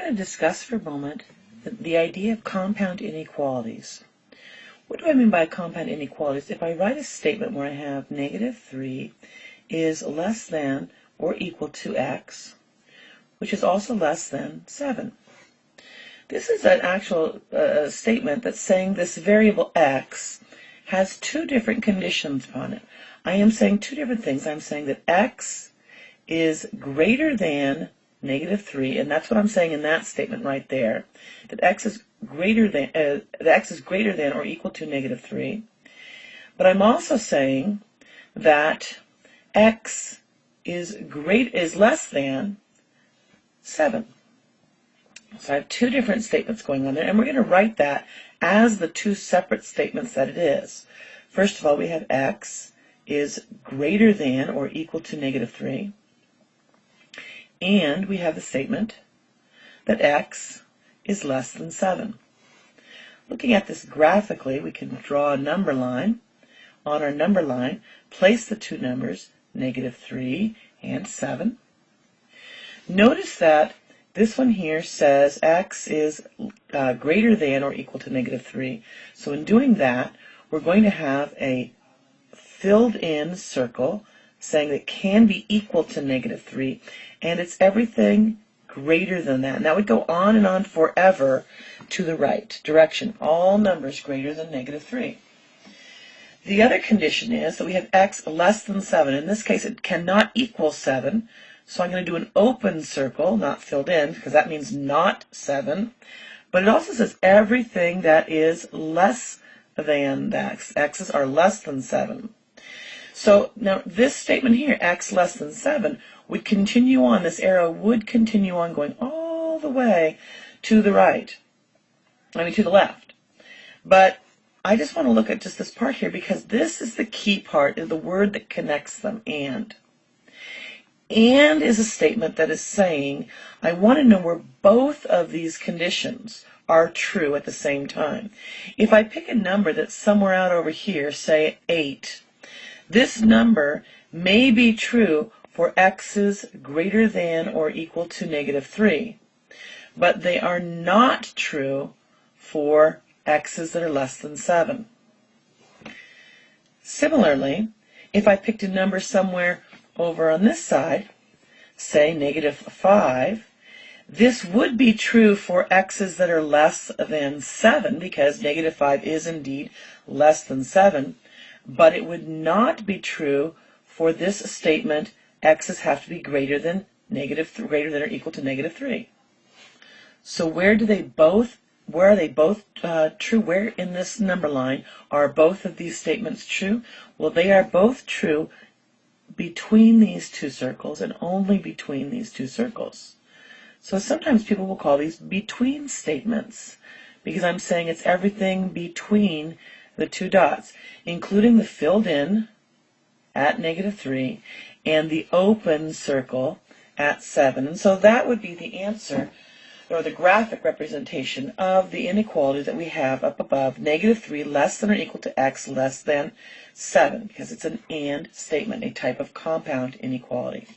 going to discuss for a moment the idea of compound inequalities. What do I mean by compound inequalities? If I write a statement where I have negative 3 is less than or equal to x, which is also less than 7. This is an actual statement that's saying this variable x has two different conditions upon it. I am saying two different things. I'm saying that x is greater than negative 3, and that's what I'm saying in that statement right there, that x is greater than or equal to negative 3. But I'm also saying that x is less than 7. So I have two different statements going on there, and we're going to write that as the two separate statements that it is. First of all, we have x is greater than or equal to negative 3. And we have the statement that x is less than 7. Looking at this graphically, we can draw a number line. On our number line, place the two numbers, negative 3 and 7. Notice that this one here says x is greater than or equal to negative 3. So in doing that, we're going to have a filled-in circle saying that it can be equal to negative 3, and it's everything greater than that. And that would go on and on forever to the right direction, all numbers greater than negative 3. The other condition is that we have x less than 7. In this case, it cannot equal 7, so I'm going to do an open circle, not filled in, because that means not 7. But it also says everything that is less than that. X's are less than 7. So now this statement here, x less than 7, would continue on. This arrow would continue on going all the way to the right. To the left. But I just want to look at just this part here because this is the key part, is the word that connects them, and. And is a statement that is saying, I want to know where both of these conditions are true at the same time. If I pick a number that's somewhere out over here, say 8, this number may be true for x's greater than or equal to negative 3, but they are not true for x's that are less than 7. Similarly, if I picked a number somewhere over on this side, say negative 5, this would be true for x's that are less than 7, because negative 5 is indeed less than 7, but it would not be true for this statement, x's have to be greater than or equal to negative 3. So where are they both true? Where in this number line are both of these statements true? Well, they are both true between these two circles and only between these two circles. So sometimes people will call these between statements because I'm saying it's everything between the two dots, including the filled in at negative 3 and the open circle at 7. And so that would be the answer, or the graphic representation of the inequality that we have up above, negative 3 less than or equal to x less than 7, because it's an and statement, a type of compound inequality.